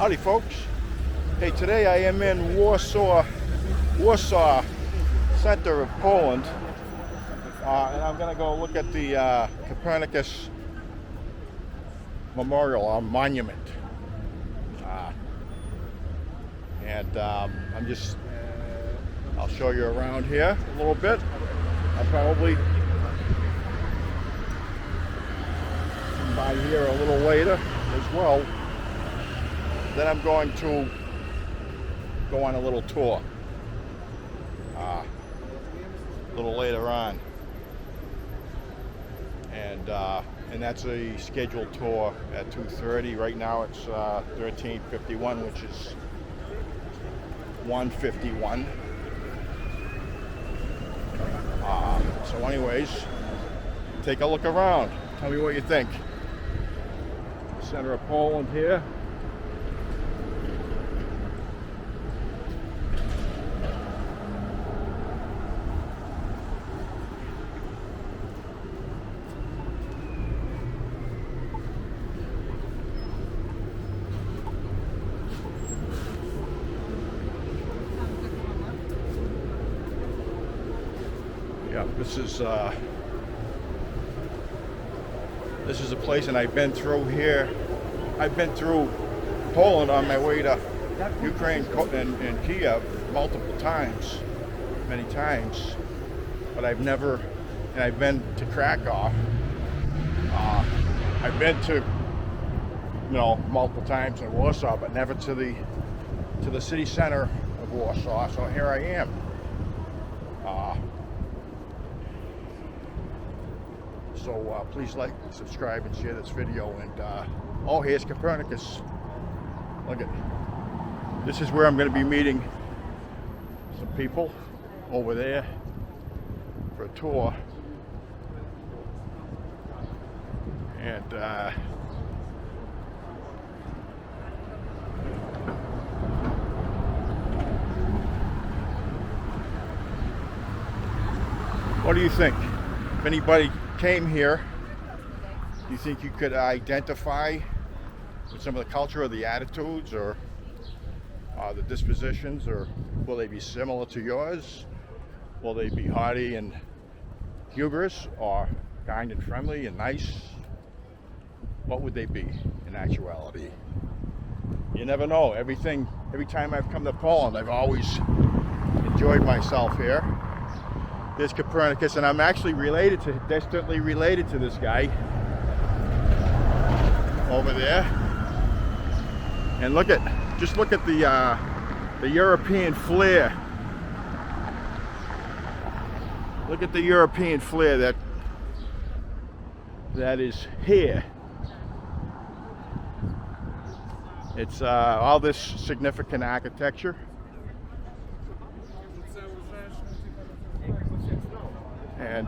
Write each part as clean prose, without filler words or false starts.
Howdy folks. Hey, today I am in Warsaw, center of Poland, and I'm going to go look at the Copernicus Memorial or Monument. I'll show you around here a little bit. I'll probably come by here a little later as well. Then I'm going to go on a little tour a little later on, and that's a scheduled tour at 2:30. Right now it's 13:51, which is 1:51. So anyways, take a look around. Tell me what you think. Center of Poland here. Yeah, this is a place, and I've been through here. I've been through Poland on my way to Ukraine and Kiev multiple times, many times, but I've been to Krakow. I've been to, multiple times in Warsaw, but never to the city center of Warsaw. So here I am. So please like, subscribe, and share this video. And here's Copernicus. Look at this is where I'm going to be meeting some people over there for a tour. And what do you think? If anybody came here, do you think you could identify with some of the culture or the attitudes or the dispositions, or will they be similar to yours? Will they be haughty and hubris, or kind and friendly and nice? What would they be in actuality? You never know. Every time I've come to Poland, I've always enjoyed myself here. There's Copernicus, and I'm actually distantly related to this guy over there. And just look at the European flair. Look at the European flair that is here. It's all this significant architecture. And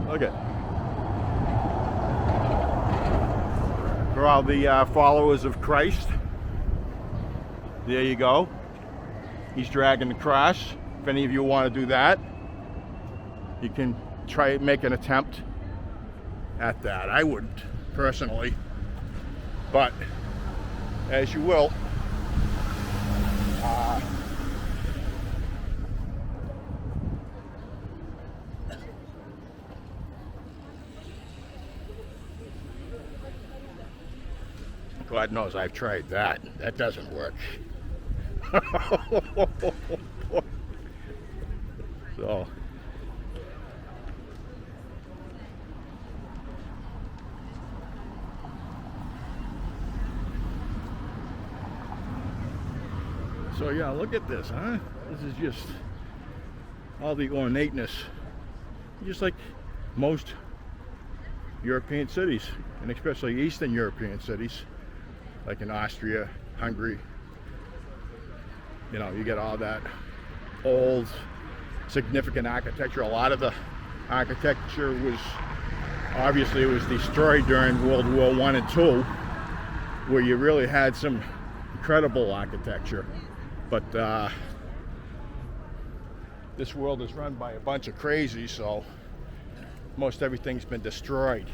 look at, for all the followers of Christ, there you go. He's dragging the cross. If any of you want to do that, you can make an attempt at that. I wouldn't personally, but as you will. God knows I've tried that. That doesn't work. So yeah, look at this, huh? This is just all the ornateness, just like most European cities, and especially Eastern European cities, like in Austria, Hungary. You get all that old, significant architecture. A lot of the architecture was destroyed during World War I and II, where you really had some incredible architecture. But this world is run by a bunch of crazies, so most everything's been destroyed.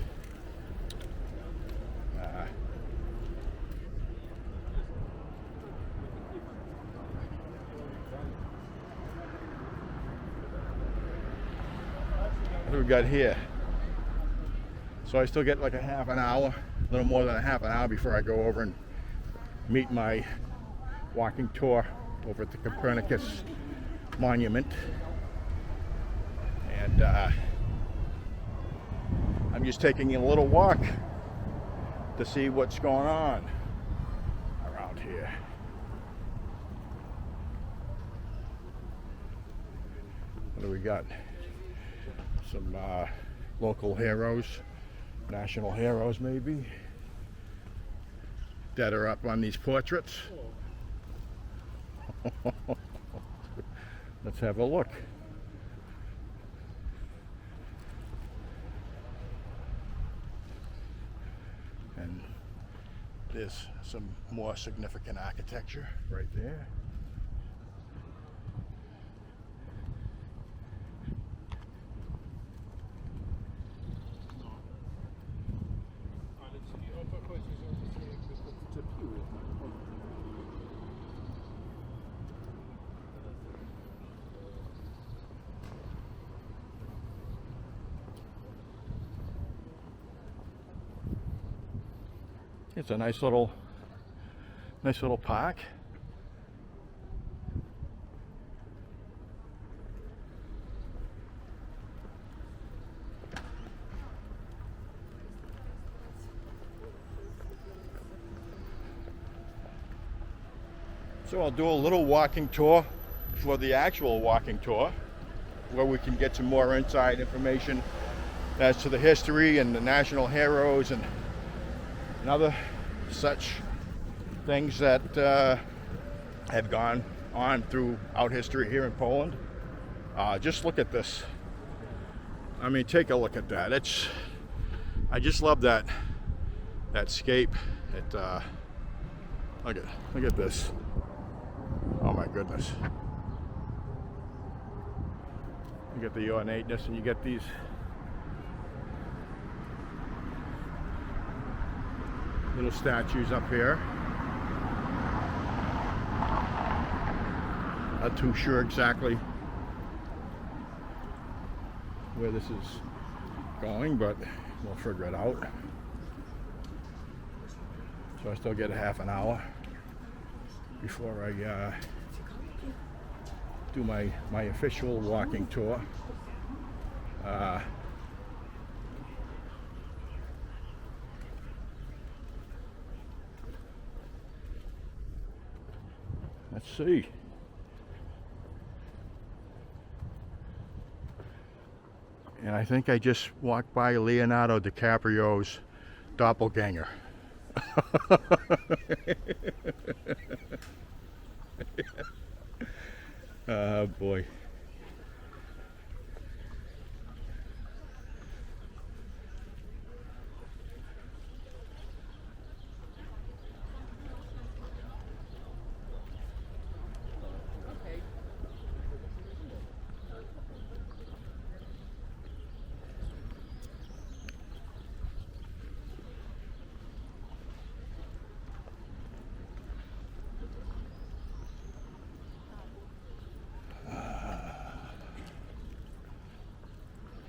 got here. So I still get like a half an hour, a little more than a half an hour before I go over and meet my walking tour over at the Copernicus Monument. And I'm just taking a little walk to see what's going on around here. What do we got? Some local heroes, national heroes maybe, that are up on these portraits. Let's have a look. And there's some more significant architecture right there. It's a nice little park. So I'll do a little walking tour for the actual walking tour, where we can get some more inside information as to the history and the national heroes and other such things that have gone on throughout history here in Poland. Just look at this. I mean, take a look at that. I just love that scape. Look at this. Oh my goodness. You get the ornateness, and you get these little statues up here. Not too sure exactly where this is going, but we'll figure it out. So I still get a half an hour before I do my official walking tour. Let's see. And I think I just walked by Leonardo DiCaprio's doppelgänger. Oh boy.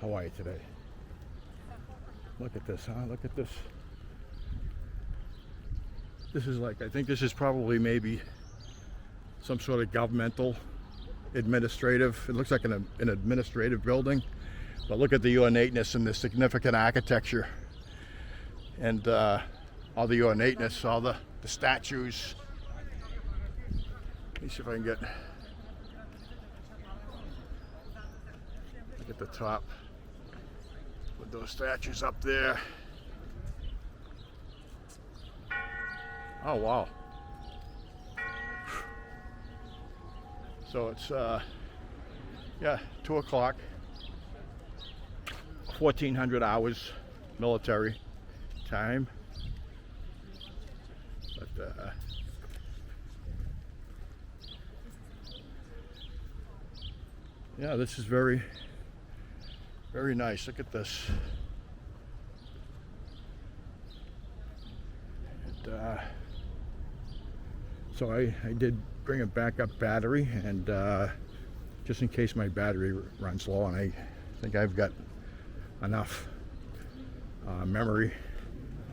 Hawaii today. Look at this, huh? Look at this. This is like, I think this is probably maybe some sort of governmental, administrative. It looks like an administrative building. But look at the ornateness and the significant architecture. And all the ornateness, all the statues. Let me see if I can get... Look at the top. With those statues up there. Oh wow. So it's 2 o'clock, 1400 hours military time. But yeah, this is very nice. Look at this. And, so I did bring a backup battery, and just in case my battery runs low, and I think I've got enough memory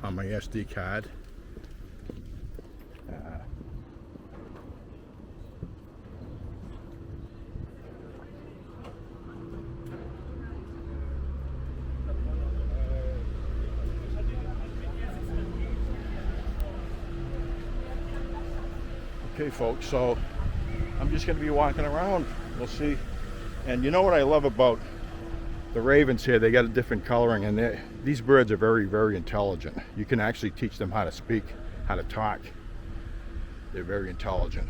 on my SD card. Okay, folks, so I'm just going to be walking around. We'll see. And you know what I love about the ravens here? They got a different coloring, and these birds are very, very intelligent. You can actually teach them how to speak, how to talk. They're very intelligent.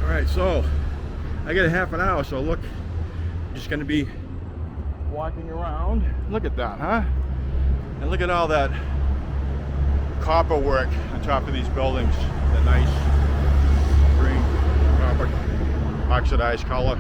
Alright, so I got a half an hour, so look, I'm just going to be walking around. Look at that, huh? And look at all that copper work on top of these buildings. The nice green copper oxidized color.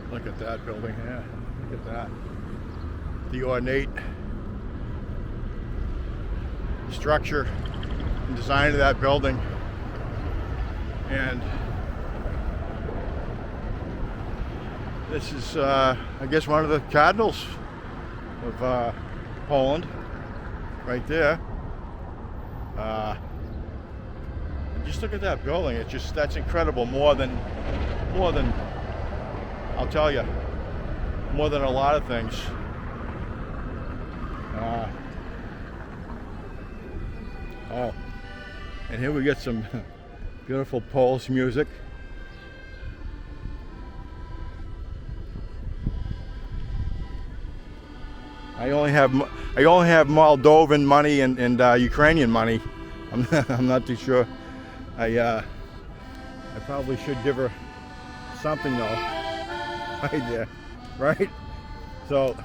Look at that building here. Look at that. The ornate structure and design of that building. And this is, I guess, one of the cardinals of Poland, right there. Just look at that building. It's just, that's incredible. More than, I'll tell you, more than a lot of things. Oh, and here we get some beautiful Polish music. I only have Moldovan money and Ukrainian money. I'm not too sure. I probably should give her something though. Right there, right? So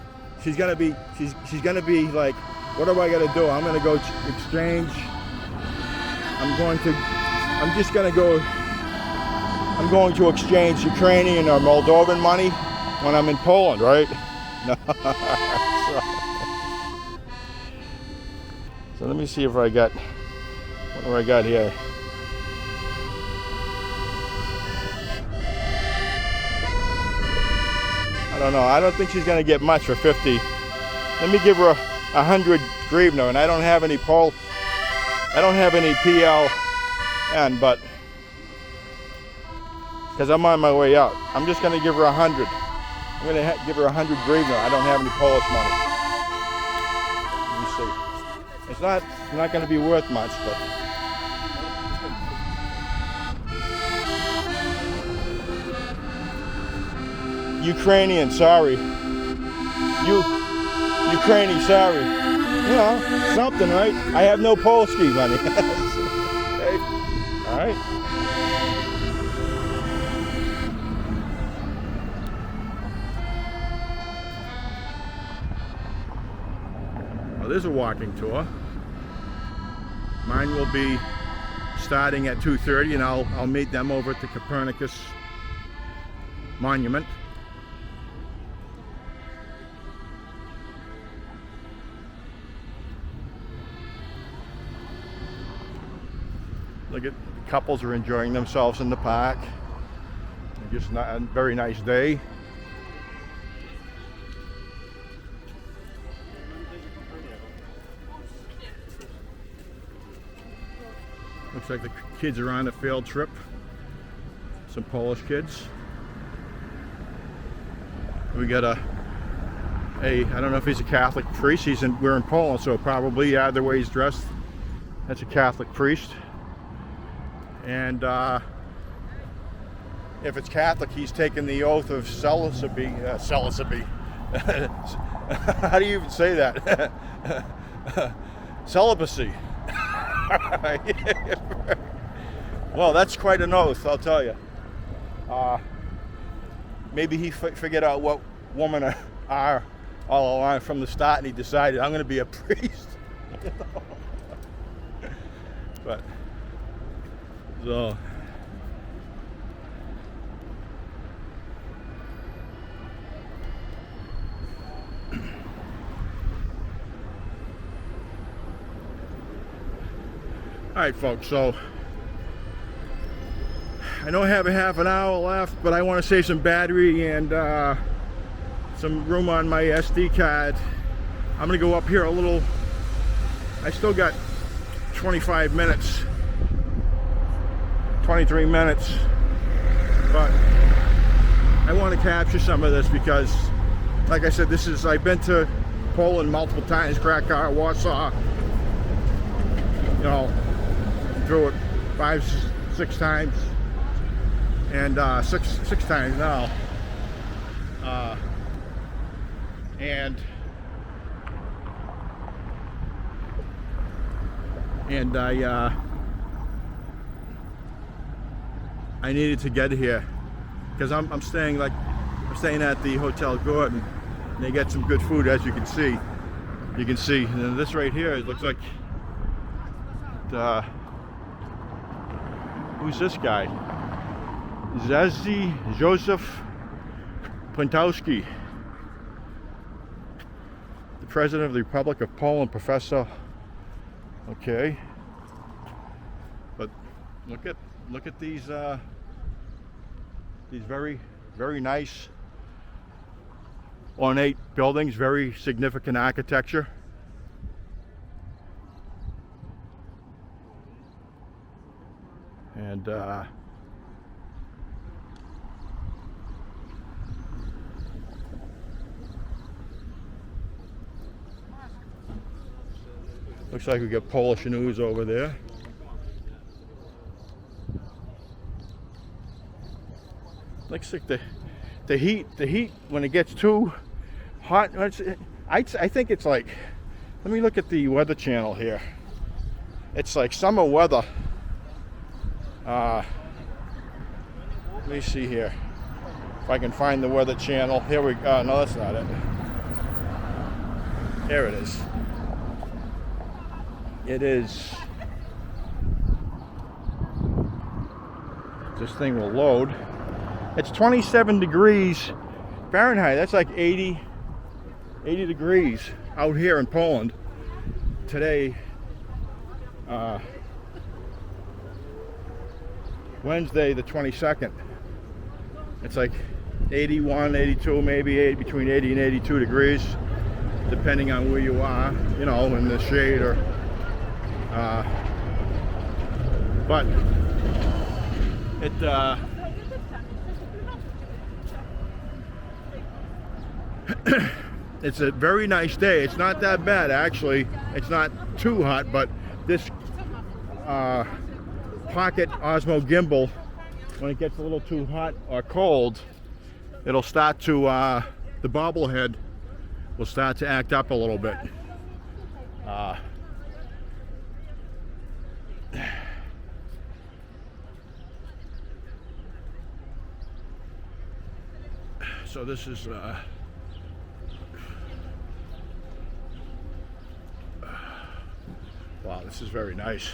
she's gonna be like, what do I gotta do? I'm gonna go exchange. I'm going to exchange Ukrainian or Moldovan money when I'm in Poland, right? No. So let me see if I got, what do I got here? I don't know. I don't think she's going to get much for 50. Let me give her 100 hryvnia, and I don't have any PLN, but because I'm on my way out, I'm just going to give her 100. I'm going to give her 100 hryvnia. I don't have any Polish money. Let me see. It's not going to be worth much, but. Ukrainian, sorry. Ukrainian, sorry. You know, something, right? I have no Polski money. Okay. All right. Well, there's a walking tour. Mine will be starting at 2:30, and I'll meet them over at the Copernicus Monument. Look at the couples are enjoying themselves in the park. Just a very nice day. Looks like the kids are on a field trip. some Polish kids. We got a I don't know if he's a Catholic priest. We're in Poland, so probably, yeah, the way he's dressed, that's a Catholic priest. And if it's Catholic, he's taken the oath of celibacy. How do you even say that? Celibacy. Well, that's quite an oath, I'll tell you. Maybe he figured out what women are all along from the start, and he decided, I'm going to be a priest. But so all right, folks, so I know I have a half an hour left, but I want to save some battery and some room on my SD card. I'm gonna go up here a little. I still got 25 minutes, 23 minutes, but I want to capture some of this because, like I said, I've been to Poland multiple times, Krakow, Warsaw, you know, through it 5, 6 times, and six times now, and I needed to get here because I'm staying at the Hotel Gordon, and they get some good food, as you can see. And this right here, it looks like who's this guy? Zazi Joseph Pątowski, the President of the Republic of Poland, professor. Okay, but look at these very, very nice ornate buildings, very significant architecture. And looks like we got Polish news over there. Looks like the heat when it gets too hot. I think it's like, let me look at the Weather Channel here. It's like summer weather. Let me see here if I can find the Weather Channel. Here we go. No, that's not it. Here it is. It is. This thing will load. It's 27 degrees Fahrenheit. That's like 80 degrees out here in Poland today. Wednesday the 22nd. It's like 81, 82, maybe between 80 and 82 degrees, depending on where you are, you know, in the shade or but it it's a very nice day. It's not that bad, actually. It's not too hot, but this pocket Osmo gimbal, when it gets a little too hot or cold, it'll start to the bobblehead will start to act up a little bit. So this is wow, this is very nice.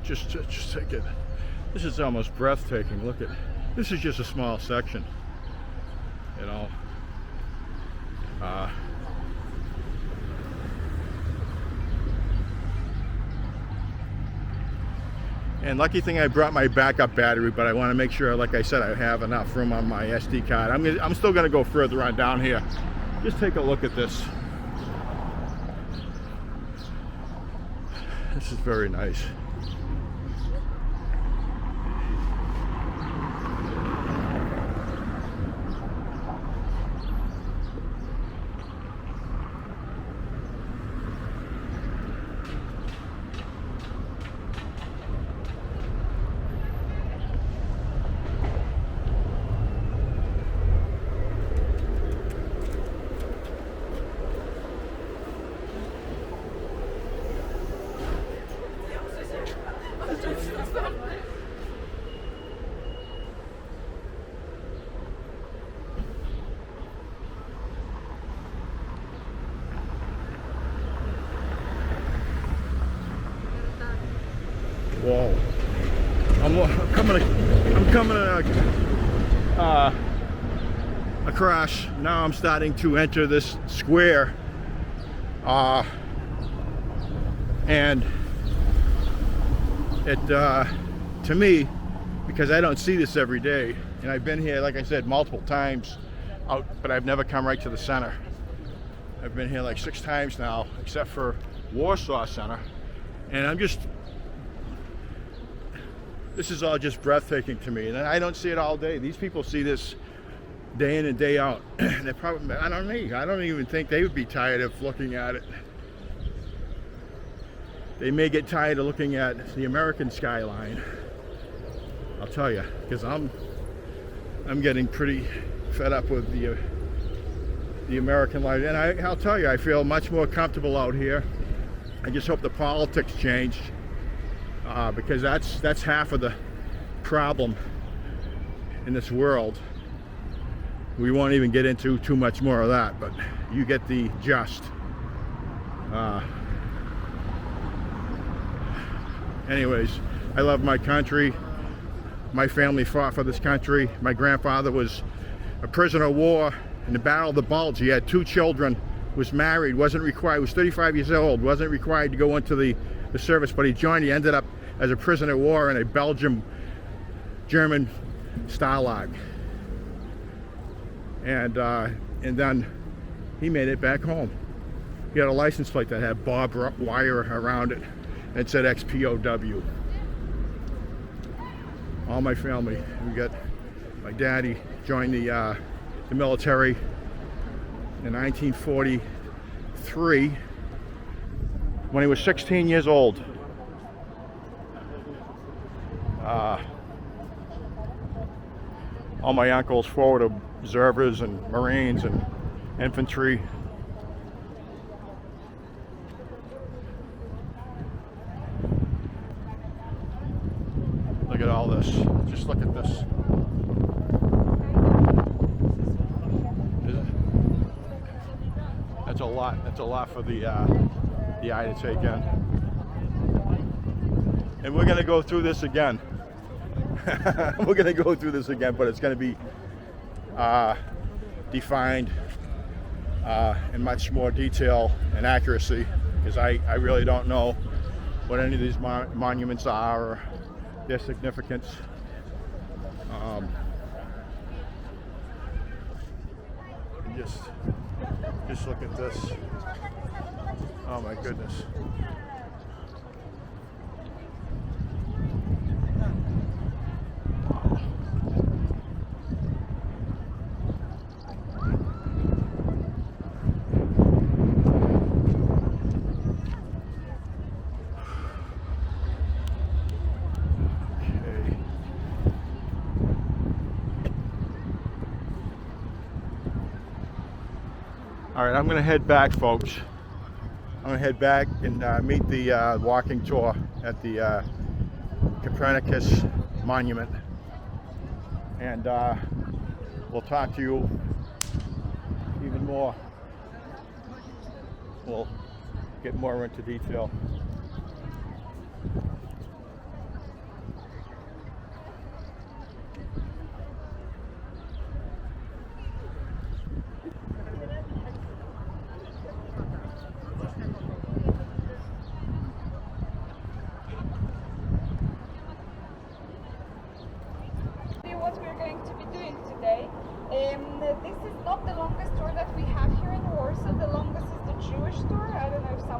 Just take it. This is almost breathtaking. Look at this. Is just a small section, you know. And lucky thing I brought my backup battery, but I want to make sure, like I said, I have enough room on my SD card. I'm still going to go further on down here. Just take a look at this. This is very nice. Whoa! I'm coming across. Now I'm starting to enter this square, and it to me, because I don't see this every day, and I've been here, like I said, multiple times out, but I've never come right to the center. I've been here like 6 times now, except for Warsaw Center, and this is all just breathtaking to me, and I don't see it all day. These people see this day in and day out. They probably, I don't even think they would be tired of looking at it. They may get tired of looking at the American skyline. I'll tell you, because I'm getting pretty fed up with the American life, and I'll tell you, I feel much more comfortable out here. I just hope the politics change. Because that's half of the problem in this world. We won't even get into too much more of that, but you get the gist. Anyways, I love my country. My family fought for this country. My grandfather was a prisoner of war in the Battle of the Bulge. He had 2 children, was married, wasn't required, was 35 years old, wasn't required to go into the service, but he joined. He ended up as a prisoner of war in a Belgium-German Stalag, and then he made it back home. He had a license plate that had barbed wire around it and said XPOW. All my family. We got my daddy joined the military in 1943 when he was 16 years old. All my uncles, forward observers and Marines and infantry. Look at all this. Just look at this. That's a lot. That's a lot for the eye to take in. And we're going to go through this again. We're going to go through this again, but it's going to be defined in much more detail and accuracy, because I really don't know what any of these monuments are or their significance. Just look at this. Oh my goodness. All right, I'm going to head back, folks. I'm going to head back and meet the walking tour at the Copernicus Monument. And we'll talk to you even more. We'll get more into detail.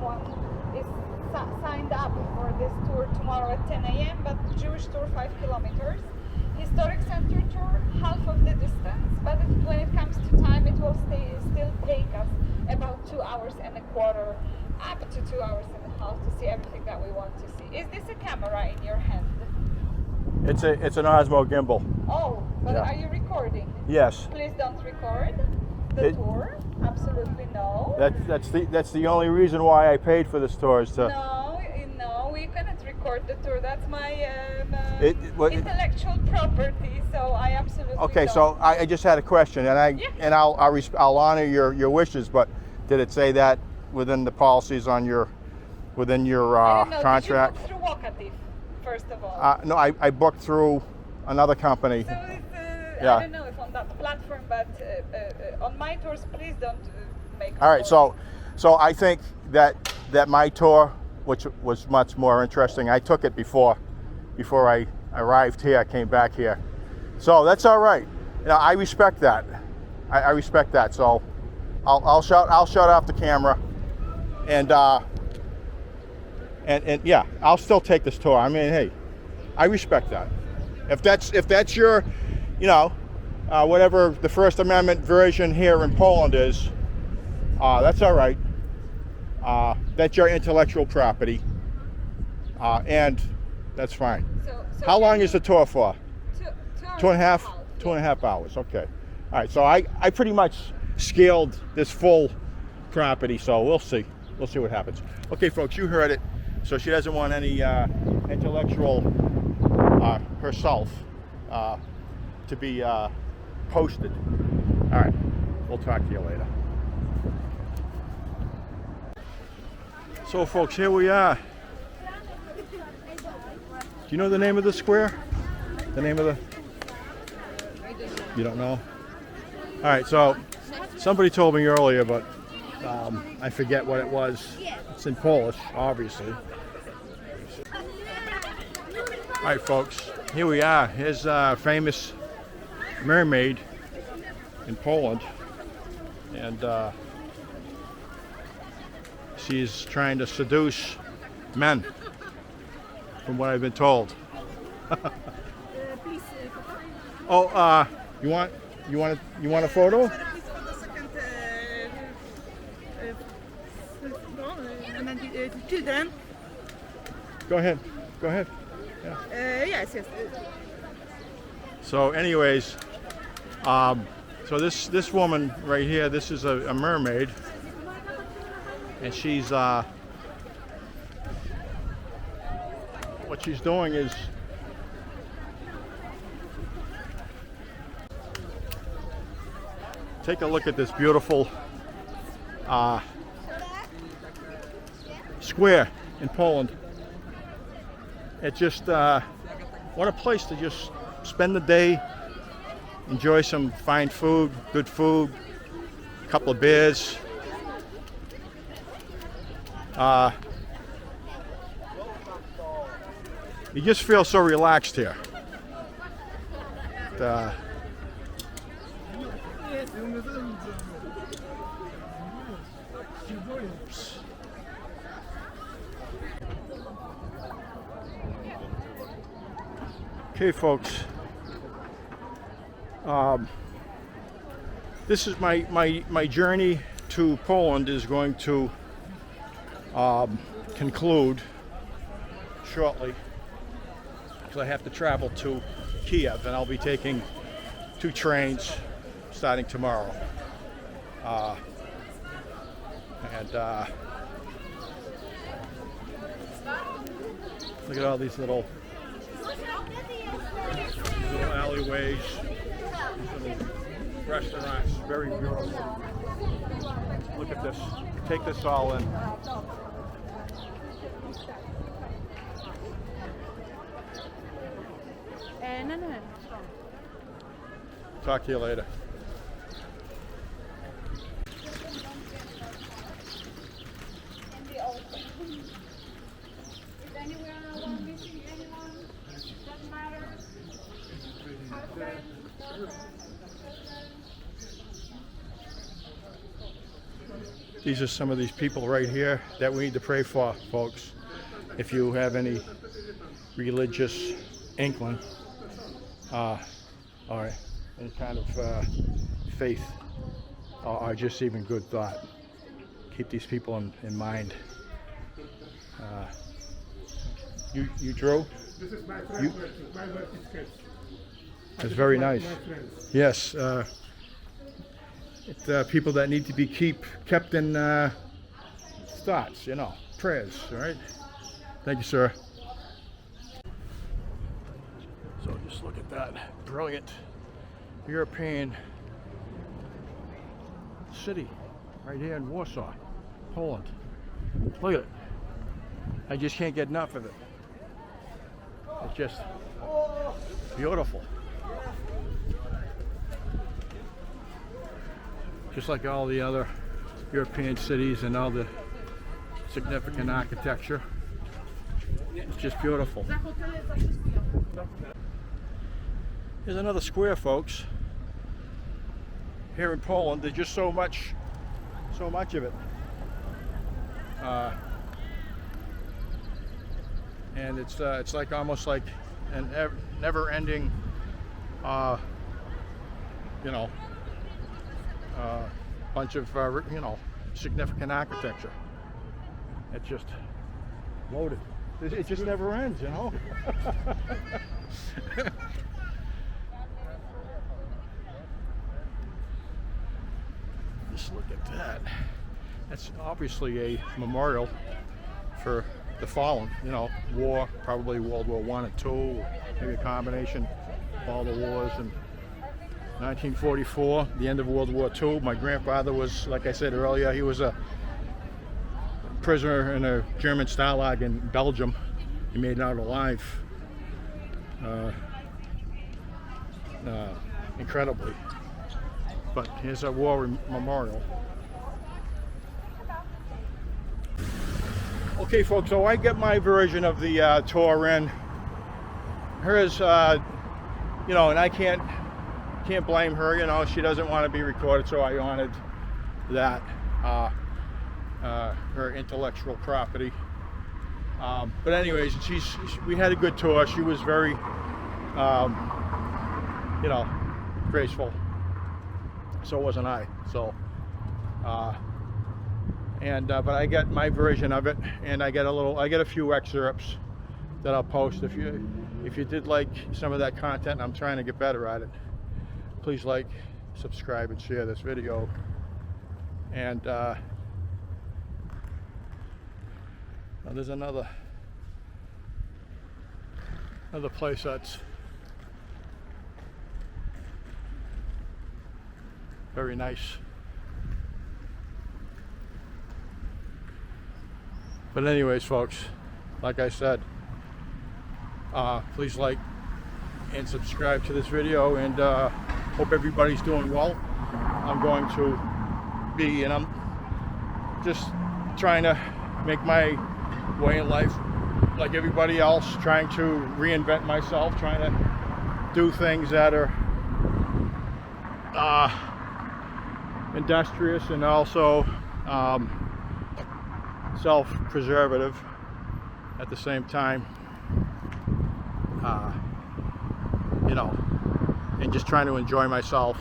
someone is signed up for this tour tomorrow at 10 a.m. But Jewish tour 5 kilometers. Historic center tour half of the distance, but when it comes to time, it will still take us about 2 hours and a quarter, up to 2 hours and a half to see everything that we want to see. Is this a camera in your hand? It's an Osmo gimbal. Oh, but Yeah. are you recording? Yes. Please don't record the tour. Absolutely no. That's the only reason why I paid for this tour is to. No, we cannot record the tour. That's my intellectual property. So I absolutely. Okay, don't. so I just had a question, and I'll honor your wishes, but did it say that within the policies on your I don't know. contract? Did you book through Walkative, first of all? No, I booked through another company. So it's, Yeah. I don't know if on that platform, but on my tours, please don't make. All right, so I think that my tour, which was much more interesting, I took it before I arrived here, I came back here. So that's all right. You know, I respect that. I respect that. So I'll shut off the camera, and yeah, I'll still take this tour. I mean, hey, I respect that. If that's your, you know, whatever the First Amendment version here in Poland is, that's all right. That's your intellectual property, and that's fine. So How long is the tour for? 2 hours. 2.5 hours. Okay. All right. So I pretty much scaled this full property. So we'll see. We'll see what happens. Okay, folks, you heard it. So she doesn't want any intellectual herself to be posted. All right. We'll talk to you later. So, folks, here we are. Do you know the name of the square? The name of the... You don't know? All right, so somebody told me earlier, but I forget what it was. It's in Polish, obviously. All right, folks, here we are. Here's a famous mermaid in Poland. And she's trying to seduce men, from what I've been told. Oh, you want a photo? Children. Go ahead. Yeah. Yes. So, anyways, so this woman right here, this is a mermaid, and she's what she's doing is take a look at this beautiful square in Poland. It just what a place to just spend the day, enjoy some fine food, good food, a couple of beers. You just feel so relaxed here. Okay, folks. This is my journey to Poland is going to conclude shortly, because I have to travel to Kiev, and I'll be taking 2 trains starting tomorrow. Look at all these little alleyways, these little restaurants, very beautiful. Look at this. Take this all in. No. Talk to you later. Is anyone missing anyone? Doesn't matter. Husband, girlfriend, children. these are some of these people right here that we need to pray for, folks. If you have any religious inkling, or any kind of faith, or just even good thought, keep these people in mind. You drew? This is my friend working. My work is sketch. It's very nice. My friends. Yes, it's people that need to be kept in thoughts, you know, prayers. All right. Thank you, sir. So just look at that brilliant European city right here in Warsaw, Poland. Look at it. I just can't get enough of it. It's just beautiful. Just like all the other European cities and all the significant architecture. It's just beautiful. Here's another square, folks. Here in Poland, there's just so much of it. And it's like almost like an never-ending, you know, bunch of you know, significant architecture. It's just loaded. It just never ends, you know. Just look at that. That's obviously a memorial for the fallen, you know, war, probably World War I and II, maybe a combination of all the wars. And 1944, the end of World War II. My grandfather was, like I said earlier, he was a prisoner in a German stalag in Belgium. He made it out alive, incredibly. But here's a war memorial. Okay, folks, so I get my version of the tour in. Hers, you know, and I can't blame her, you know, she doesn't want to be recorded, so I honored that, her intellectual property. But anyways, we had a good tour. She was very, you know, graceful. So wasn't I. So, but I get my version of it, and I get a few excerpts that I'll post. If you did like some of that content, I'm trying to get better at it. Please like, subscribe, and share this video. And now there's another place that's very nice. But anyways, folks, like I said, please like and subscribe to this video, and hope everybody's doing well. I'm going to be, and I'm just trying to make my way in life like everybody else, trying to reinvent myself, trying to do things that are industrious and also self-preservative at the same time, you know, and just trying to enjoy myself,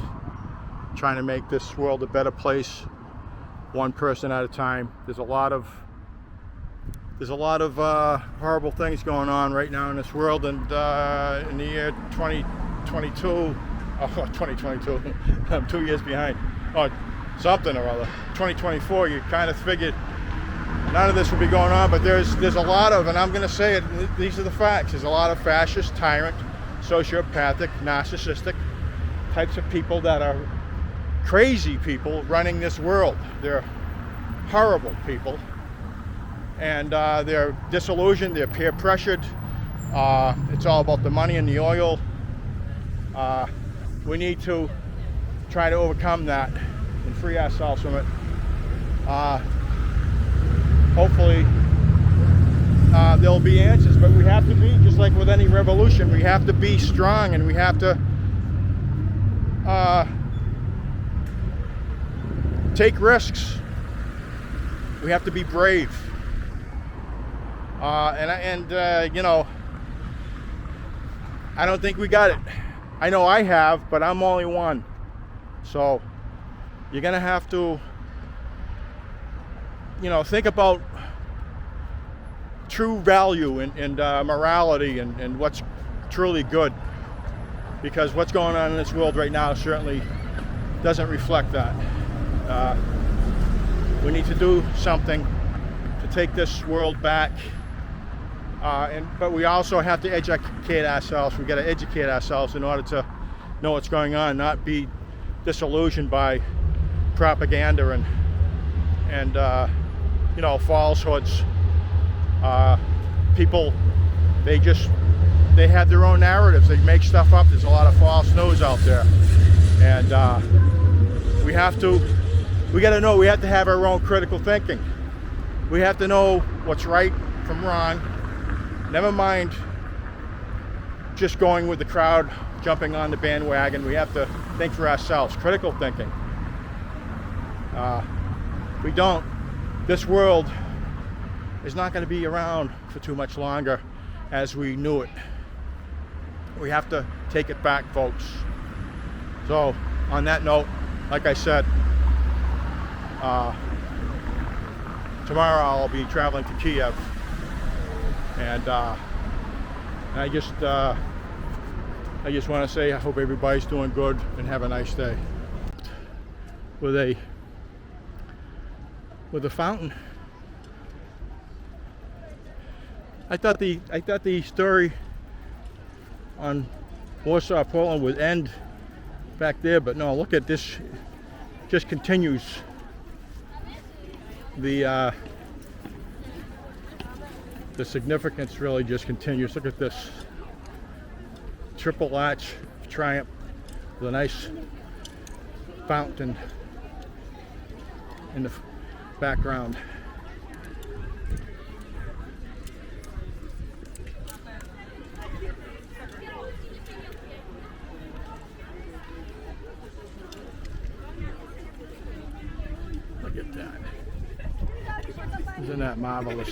trying to make this world a better place, one person at a time. There's a lot of horrible things going on right now in this world, and in the year 2022, 2022, I'm 2 years behind, something or other, 2024, you kind of figured none of this would be going on, but there's a lot of, and I'm going to say it, these are the facts, there's a lot of fascist, tyrant, sociopathic, narcissistic types of people that are crazy people running this world. They're horrible people, and they're disillusioned, they're peer pressured. It's all about the money and the oil. We need to try to overcome that and free ourselves from it. Hopefully there'll be answers, but we have to be, just like with any revolution, we have to be strong, and we have to take risks, We have to be brave. You know, I don't think we got it. I know I have, but I'm only one. So you're gonna have to, you know, think about true value and morality and what's truly good. Because what's going on in this world right now certainly doesn't reflect that. We need to do something to take this world back. But we also have to educate ourselves. We got to educate ourselves in order to know what's going on, not be disillusioned by propaganda and you know, falsehoods. People, they have their own narratives. They make stuff up. There's a lot of false news out there, and we got to know. We have to have our own critical thinking. We have to know what's right from wrong. Never mind just going with the crowd, jumping on the bandwagon. We have to think for ourselves. Critical thinking. If we don't, this world is not going to be around for too much longer as we knew it. We have to take it back, folks. So, on that note, like I said, tomorrow I'll be traveling to Kiev, and I just want to say I hope everybody's doing good and have a nice day. With a fountain. I thought the story on Warsaw, Poland would end back there, but no, look at this. Just continues. The significance really just continues. Look at this triple arch of triumph with a nice fountain in the background. Look at that. Isn't that marvelous?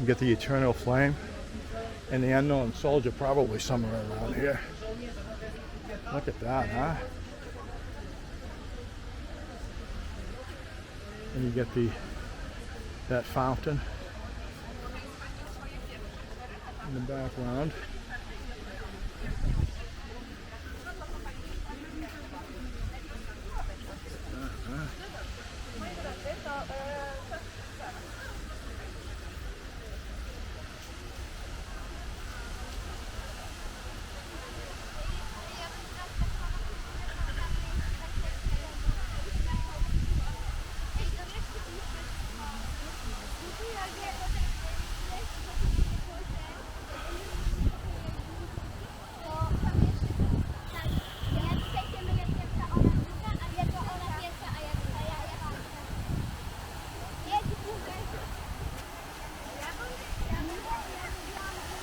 You get the eternal flame and the unknown soldier probably somewhere around here. Look at that, huh? And you get that fountain in the background.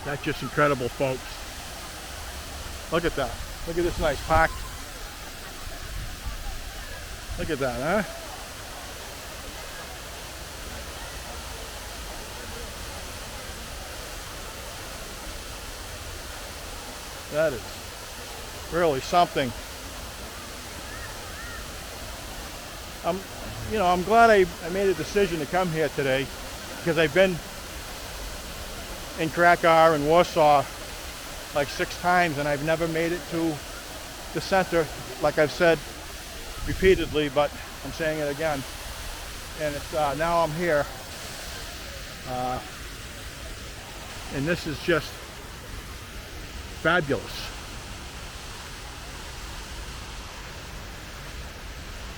That's just incredible, folks. Look at that. Look at this nice park. Look at that, huh? That is really something. I'm glad I made a decision to come here today, because I've been in Krakow and Warsaw like 6 times, and I've never made it to the center, like I've said repeatedly, but I'm saying it again. And it's now I'm here, and this is just fabulous.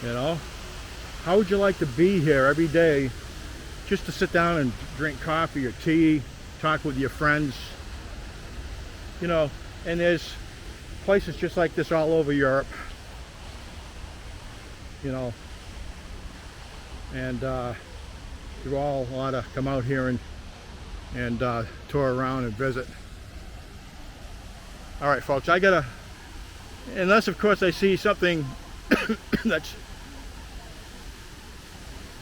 You know, how would you like to be here every day, just to sit down and drink coffee or tea, talk with your friends? You know, and there's places just like this all over Europe. You know, and you all ought to come out here and tour around and visit. All right, folks, I gotta, unless of course I see something that's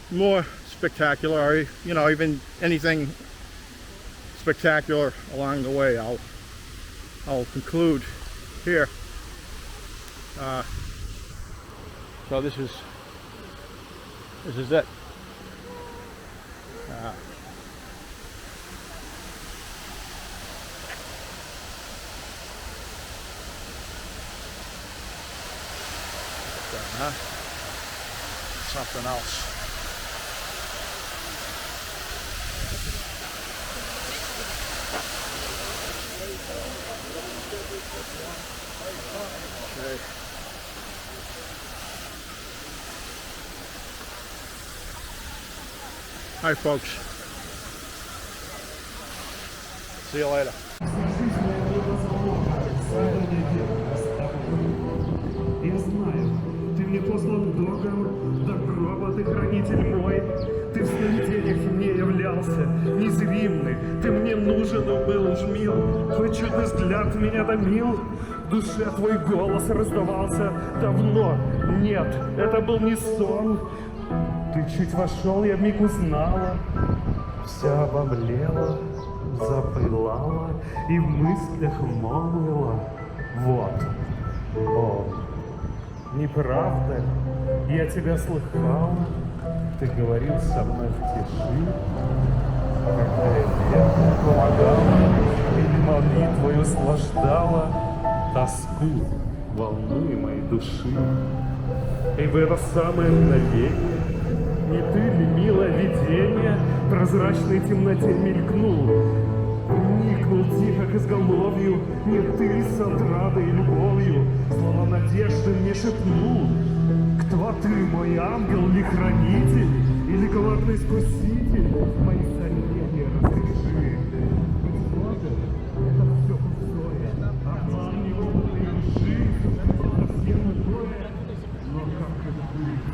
more spectacular, or you know, even anything spectacular along the way, I'll conclude here. So this is it. Huh? Something else. Okay. Hi, folks. See you later. Я знаю, ты мне послан Богом, до гроба ты хранитель мой. Ты в сновидениях мне являлся, незримный. Ты мне нужен был уж мил, твой чудный взгляд меня томил. В душе твой голос раздавался давно. Нет, это был не сон. Ты чуть вошел, я вмиг узнала. Вся обомлела, запылала и в мыслях молвила. Вот он. Не правда? Я тебя слыхала, ты говорил со мной в тиши, когда я верно помогала или молитвой услаждала тоску волны моей души. И в это самое мгновение не ты ли, милое видение, в прозрачной темноте мелькнул, вникнул тихо к изголовью, не ты с отрадой и любовью, слова надежды мне шепнул. Кто ты, мой ангел ли хранитель, или коварный искуситель? Мои сомнения разреши. Быть может, это все пустое, обман невольной лжи, совсем другое, но как это быть?